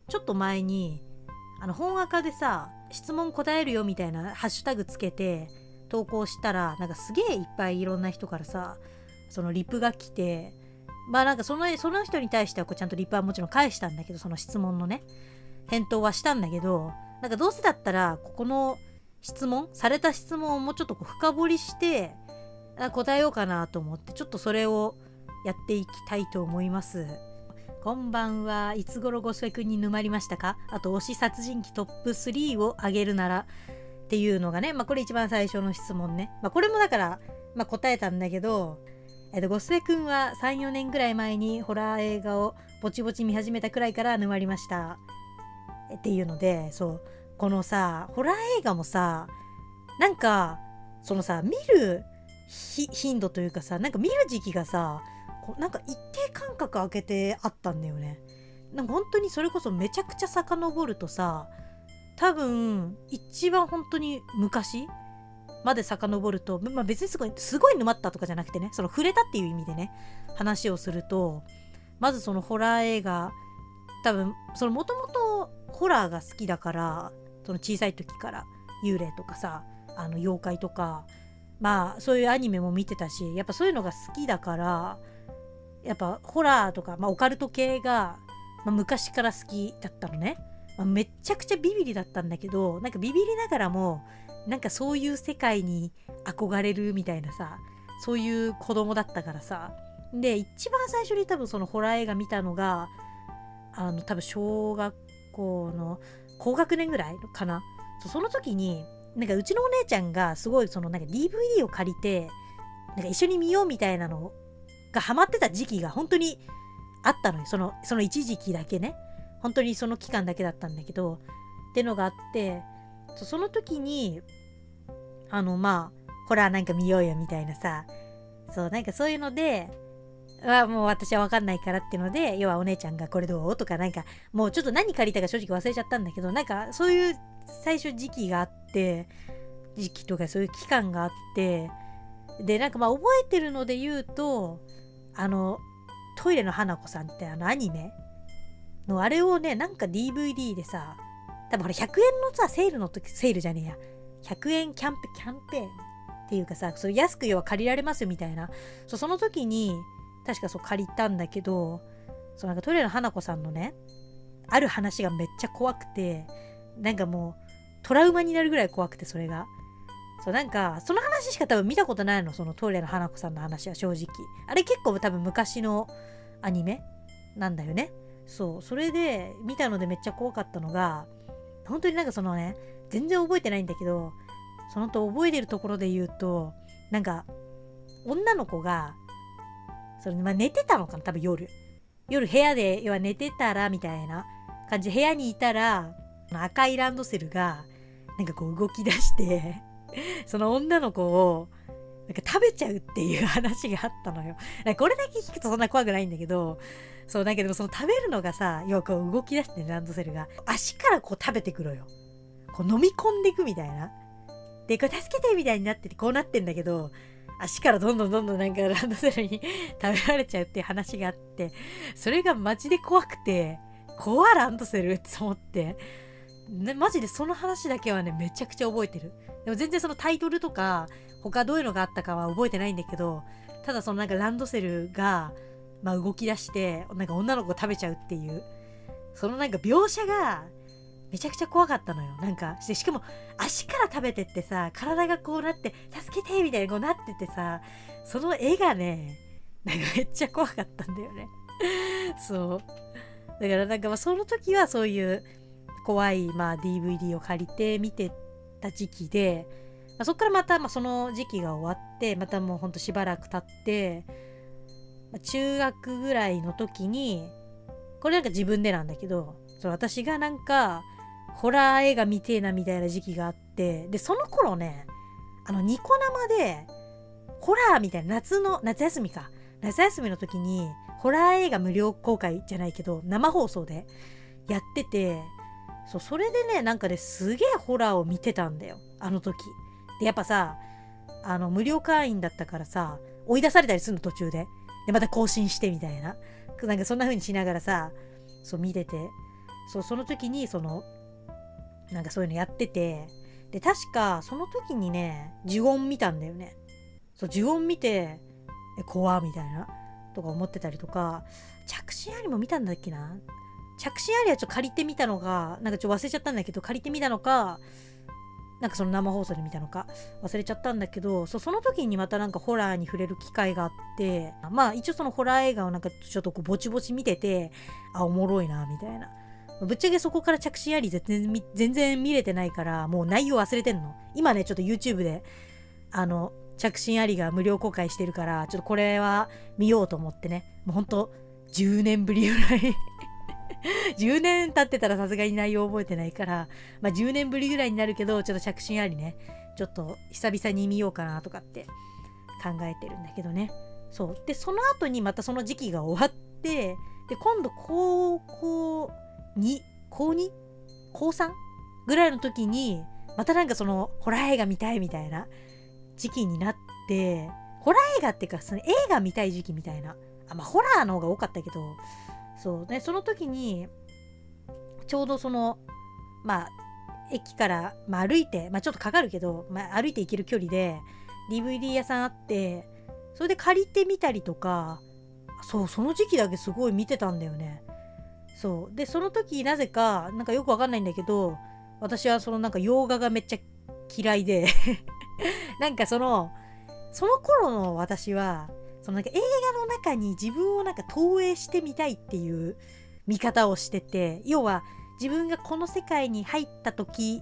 ちょっと前に本垢でさ質問答えるよみたいなハッシュタグつけて投稿したらなんかすげえいっぱいいろんな人からさそのリプが来て、まあなんかその人に対してはこうちゃんとリプはもちろん返したんだけど、その質問のね返答はしたんだけど、なんかどうせだったらこのされた質問をもうちょっとこう深掘りして答えようかなと思って、ちょっとそれをやっていきたいと思います。こんばんは。いつ頃ゴスペ君に沼りましたか？あと推し殺人鬼トップ3を挙げるならっていうのがね、これ一番最初の質問ね。これもだから答えたんだけど、ゴスペ君は 3,4 年ぐらい前にホラー映画をぼちぼち見始めたくらいから沼りましたっていうので、そうこのさホラー映画もさなんかそのさ見る頻度というかさ、なんか見る時期がさなんか一定間隔空けてあったんだよね。なんか本当にそれこそめちゃくちゃ遡るとさ、多分一番本当に昔まで遡ると、別にすごい沼ったとかじゃなくてね、その触れたっていう意味でね話をすると、まずそのホラー映画、多分そのもともとホラーが好きだから、その小さい時から幽霊とかさ妖怪とかそういうアニメも見てたし、やっぱそういうのが好きだから、やっぱホラーとか、オカルト系が、昔から好きだったのね。めっちゃくちゃビビリだったんだけど、なんかビビりながらもなんかそういう世界に憧れるみたいなさ、そういう子供だったからさ。で一番最初に多分そのホラー映画見たのが多分小学校の高学年ぐらいかな。その時になんかうちのお姉ちゃんがすごいそのなんか DVD を借りてなんか一緒に見ようみたいなのがハマってた時期が本当にあったのよ。その一時期だけね、本当にその期間だけだったんだけどってのがあって、その時にホラーなんか見ようよみたいなさ、なんかそういうのでもう私は分かんないからっていうので、要はお姉ちゃんがこれどうとか、なんかもうちょっと何借りたか正直忘れちゃったんだけど、なんかそういう最初時期とかそういう期間があって、でなんか覚えてるので言うとトイレの花子さんってアニメのあれをね、なんか DVD でさ、多分これ100円のさセールじゃねえや、100円キャンペーンっていうかさ、それ安く要は借りられますよみたいな、その時に確か借りたんだけど、なんかトイレの花子さんのねある話がめっちゃ怖くて、なんかもうトラウマになるぐらい怖くて、それがなんかその話しか多分見たことないの、そのトイレの花子さんの話は。正直あれ結構多分昔のアニメなんだよね。それで見たのでめっちゃ怖かったのが、本当になんか全然覚えてないんだけど、そのと覚えてるところで言うと、なんか女の子が寝てたのかな、多分夜部屋で要は寝てたらみたいな感じで部屋にいたら、赤いランドセルがなんかこう動き出してその女の子をなんか食べちゃうっていう話があったのよ。これだけ聞くとそんな怖くないんだけど、だけどその食べるのがさ、要はこう動き出して、ランドセルが足からこう食べてくのよ。こう飲み込んでいくみたいな。でこれ助けてみたいになっててこうなってんだけど、足からどんどんなんかランドセルに食べられちゃうっていう話があって、それがマジで怖くて、怖ランドセルって思ってね、マジでその話だけはねめちゃくちゃ覚えてる。でも全然そのタイトルとか他どういうのがあったかは覚えてないんだけど、ただなんかランドセルが動き出してなんか女の子を食べちゃうっていう、なんか描写がめちゃくちゃ怖かったのよ。なんかしかも足から食べてってさ、体がこうなって助けてみたいなこうなっててさ、その絵がねなんかめっちゃ怖かったんだよねだからなんかその時はそういう怖いDVD を借りて見てた時期で、そっからまたその時期が終わって、またもうほんとしばらく経って、中学ぐらいの時に、これなんか自分でなんだけど、私がなんかホラー映画見てえなみたいな時期があって、でその頃ねニコ生でホラーみたいな夏休みの時にホラー映画無料公開じゃないけど生放送でやってて、それでねなんかねすげえホラーを見てたんだよ時で。やっぱさ無料会員だったからさ、追い出されたりするの途中でまた更新してみたいな、なんかそんな風にしながらさ見てて、そう、その時になんかそういうのやってて、で確かその時にね呪音見たんだよね。そう、呪音見て怖みたいなとか思ってたりとか、着信ありも見たんだっけな。着信ありはちょっと借りてみたのが、なんかちょっと忘れちゃったんだけど、借りてみたのか、なんかその生放送で見たのか忘れちゃったんだけど、その時にまたなんかホラーに触れる機会があって、まあ一応そのホラー映画をなんかちょっとこうぼちぼち見てて、あ、おもろいなみたいな。ぶっちゃけそこから着信あり全然見れてないから、もう内容忘れてんの。今ねちょっと YouTube で着信ありが無料公開してるから、ちょっとこれは見ようと思ってね、もうほんと10年ぶりぐらい10年経ってたらさすがに内容覚えてないから、まあ10年ぶりぐらいになるけど、ちょっと着信ありね、ちょっと久々に見ようかなとかって考えてるんだけどね。そう。で、その後にまたその時期が終わって、で、今度高校2高3ぐらいの時に、またなんかそのホラー映画見たいみたいな時期になって、ホラー映画っていうかその映画見たい時期みたいな、まあホラーの方が多かったけど、そうね、その時にちょうどまあ駅から、まあ、歩いて、まあ、ちょっとかかるけど、まあ、歩いて行ける距離で DVD 屋さんあって、それで借りてみたりとか、そう、その時期だけすごい見てたんだよね。そうで、その時なぜかなんかよくわかんないんだけど、私はなんか洋画がめっちゃ嫌いでなんかその頃の私はなんか映画の中に自分をなんか投影してみたいっていう見方をしてて、要は自分がこの世界に入った時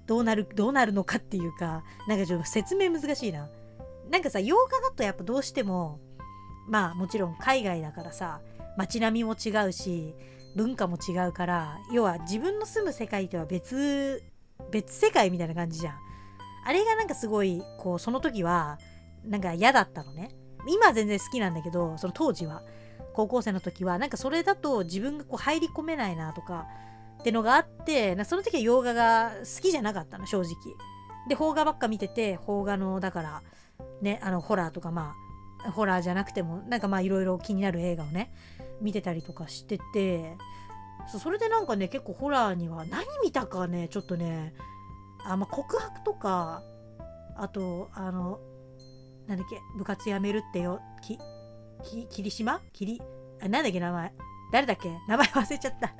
どうなるのかっていうか、なんかちょっと説明難しいな。なんかさ、洋画だとやっぱどうしても、まあもちろん海外だからさ、街並みも違うし文化も違うから、要は自分の住む世界とは別世界みたいな感じじゃん。あれがなんかすごいこうその時はなんか嫌だったのね。今は全然好きなんだけど、その当時は高校生の時はなんかそれだと自分がこう入り込めないなとかってのがあって、その時は洋画が好きじゃなかったの、正直。で、邦画ばっか見てて、邦画のだからね、ホラーとか、まあホラーじゃなくてもなんかまあいろいろ気になる映画をね見てたりとかしてて、それでなんかね、結構ホラーには何見たかね、ちょっとね、まあ告白とか、あとなんだっけ、部活やめるってよ、霧島なんだっけ名前、誰だっけ名前忘れちゃった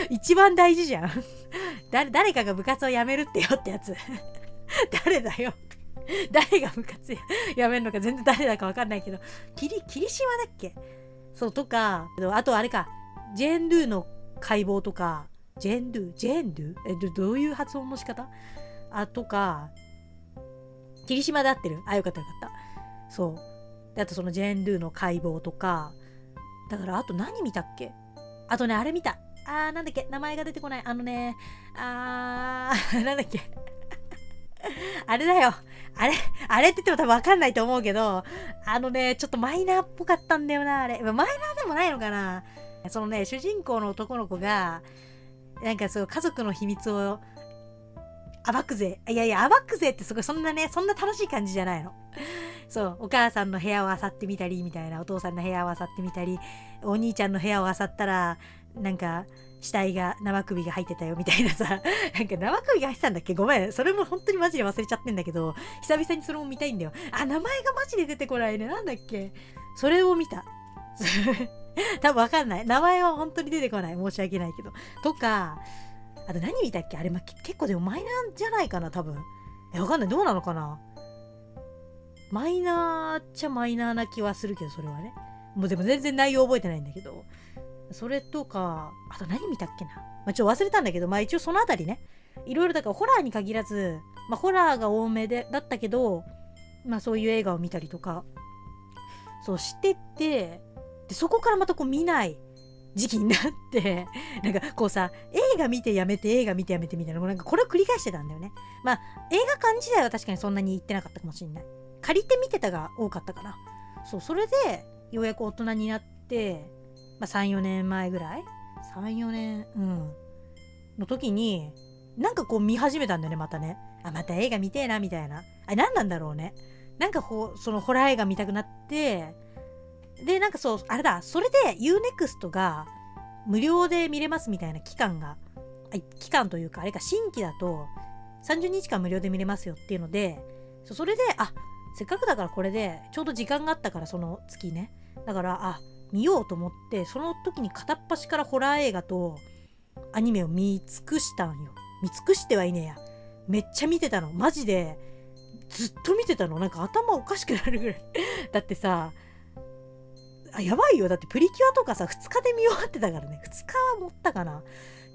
一番大事じゃん誰かが部活をやめるってよってやつ誰だよ誰が部活やめるのか全然誰だか分かんないけど、霧島だっけ。そうとか、あとあれか、ジェーンドゥの解剖とか、ジェーンドゥどういう発音の仕方とか、霧島で合ってる。よかった。そうで、あとそのジェーンドゥの解剖とか、だからあと何見たっけ。あとね、あれ見た。なんだっけ、名前が出てこない。なんだっけあれだよ。あれって言っても多分わかんないと思うけど、ちょっとマイナーっぽかったんだよな、あれ。マイナーでもないのかな。そのね、主人公の男の子が、なんか家族の秘密を暴くぜ。いや、暴くぜってそんな楽しい感じじゃないの。そう、お母さんの部屋を漁ってみたりみたいな、お父さんの部屋を漁ってみたり、お兄ちゃんの部屋を漁ったら、なんか、死体が生首が入ってたよみたいなさ、なんか生首が入ってたんだっけ、ごめん、それも本当にマジで忘れちゃってんだけど、久々にそれも見たいんだよ。名前がマジで出てこないね。なんだっけ、それを見た多分わかんない、名前は本当に出てこない、申し訳ないけど。とか、あと何見たっけ、あれ、結構でもマイナーじゃないかな、多分。わかんない、どうなのかな。マイナーっちゃマイナーな気はするけど、それはね。もうでも全然内容覚えてないんだけど。それとか、あと何見たっけな。ちょっと忘れたんだけど、一応そのあたりね。いろいろだからホラーに限らず、ホラーが多めだったけど、そういう映画を見たりとか、そうしてて、で、そこからまたこう見ない時期になって、なんかこうさ、映画見てやめてみたいな、なんかこれを繰り返してたんだよね。映画館自体は確かにそんなに行ってなかったかもしれない。借りて見てたが多かったかな。そう、それでようやく大人になって、3、4年前ぐらい ?3、4年、の時に、なんかこう見始めたんだよね、またね。また映画見てえな、みたいな。何なんだろうね。なんかこう、そのホラー映画見たくなって、で、なんかそう、あれだ、それで UNEXT が、無料で見れますみたいな期間というか、あれか、新規だと30日間無料で見れますよっていうので、それでせっかくだからこれでちょうど時間があったから、その月ね、だから見ようと思って、その時に片っ端からホラー映画とアニメを見尽くしたんよ。見尽くしてはいねえや、めっちゃ見てたの、マジでずっと見てたの。なんか頭おかしくなるぐらいだってさ、やばいよ。だってプリキュアとかさ、2日で見終わってたからね。2日は持ったかな、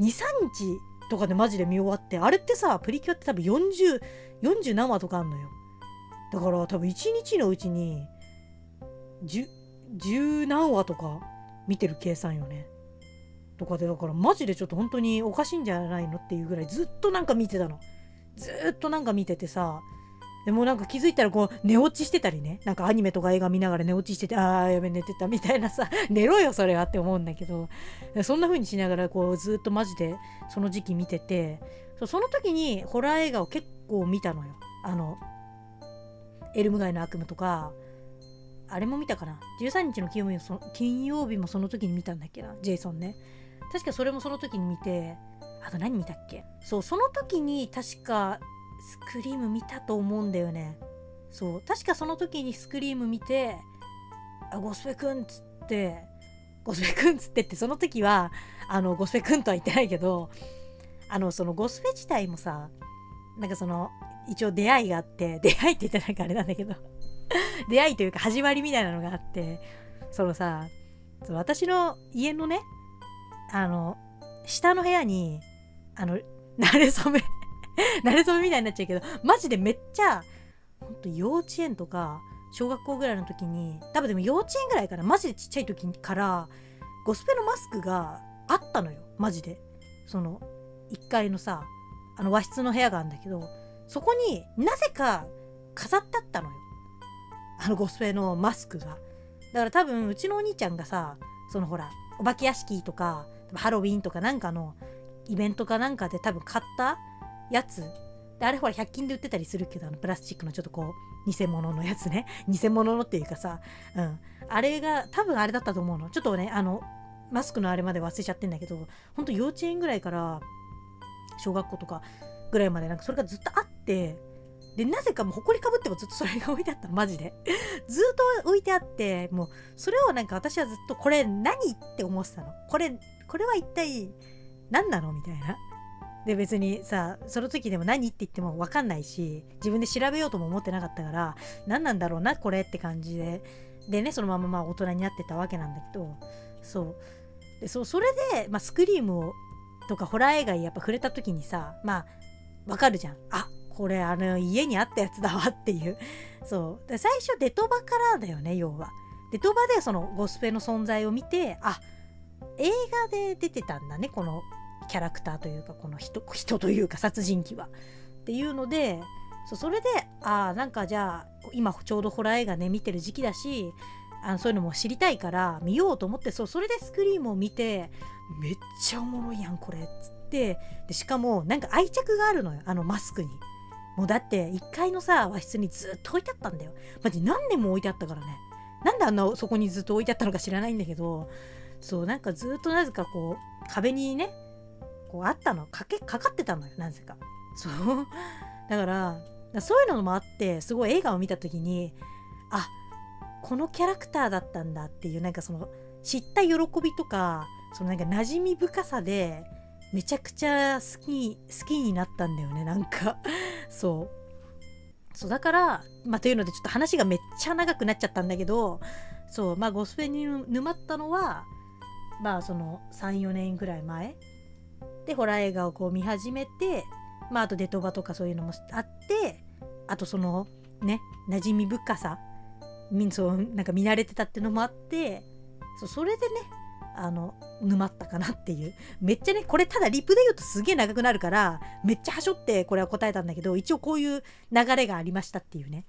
2,3 日とかでマジで見終わって。あれってさ、プリキュアって多分40何話とかあんのよ。だから多分1日のうちに10何話とか見てる計算よね。とかで、だからマジでちょっと本当におかしいんじゃないのっていうぐらいずっとなんか見てたの。ずっとなんか見ててさ、でもなんか気づいたらこう寝落ちしてたりね、なんかアニメとか映画見ながら寝落ちしてて、やべ寝てたみたいなさ、寝ろよそれはって思うんだけど、そんな風にしながらこうずっとマジでその時期見てて、その時にホラー映画を結構見たのよ。エルム街の悪夢とか、あれも見たかな、13日の金曜日もその時に見たんだっけな、ジェイソンね。確かそれもその時に見て、あと何見たっけ、その時に確かスクリーム見たと思うんだよね。確かその時にスクリーム見て、ゴスペくんっつってってその時はゴスペくんとは言ってないけど、そのゴスペ自体もさ、なんか一応出会いがあって、出会いって言ったらなんかあれなんだけど出会いというか始まりみたいなのがあって、私の家のね、下の部屋に慣れ初めみたいになっちゃうけど、マジでめっちゃほんと幼稚園とか小学校ぐらいの時に、多分でも幼稚園ぐらいから、マジでちっちゃい時からゴスペのマスクがあったのよ。マジで1階のさ、和室の部屋があるんだけど、そこになぜか飾ってあったのよ、ゴスペのマスクが。だから多分うちのお兄ちゃんがさ、ほらお化け屋敷とかハロウィンとかなんかのイベントかなんかで多分買ったやつで、あれほら100均で売ってたりするけど、プラスチックのちょっとこう偽物のやつね、偽物のっていうかさ、あれが多分あれだったと思うの。ちょっとね、マスクのあれまで忘れちゃってんだけど、ほんと幼稚園ぐらいから小学校とかぐらいまでなんかそれがずっとあって、でなぜかもう埃かぶってもずっとそれが置いてあったの、マジでずっと置いてあって、もうそれをなんか私はずっとこれ何って思ってたの。これは一体何なのみたいな。で別にさ、その時でも何って言っても分かんないし、自分で調べようとも思ってなかったから、何なんだろうなこれって感じでね、そのまま大人になってたわけなんだけど、それで、スクリームとかホラー映画にやっぱ触れた時にさ、分かるじゃん。これ家にあったやつだわっていう。で最初デトバからだよね。要はデトバでそのゴスペの存在を見て、映画で出てたんだね、このキャラクターというか、この人というか殺人鬼はっていうので、それでなんかじゃあ今ちょうどホラー映画ね見てる時期だし、そういうのも知りたいから見ようと思って、それでスクリームを見て、めっちゃおもろいやんこれっつって、でしかもなんか愛着があるのよ、マスクに。もうだって1階のさ和室にずっと置いてあったんだよ。マジ何年も置いてあったからね。なんであんなそこにずっと置いてあったのか知らないんだけど、なんかずっとなぜかこう壁にねこうあったの、かかってたのよ、なぜか。だからそういうのもあって、すごい映画を見た時に、このキャラクターだったんだっていう、なんか知った喜びとか、なんか馴染み深さでめちゃくちゃ好きになったんだよね、なんかそうだから、というのでちょっと話がめっちゃ長くなっちゃったんだけど、ゴスペに沼ったのは3、4年ぐらい前で、ホラー映画をこう見始めて、あとデトバとかそういうのもあって、あとね馴染み深さ、なんか見慣れてたってのもあって、それでね沼ったかなっていう。めっちゃね、これただリプで言うとすげえ長くなるから、めっちゃはしょってこれは答えたんだけど、一応こういう流れがありましたっていうね。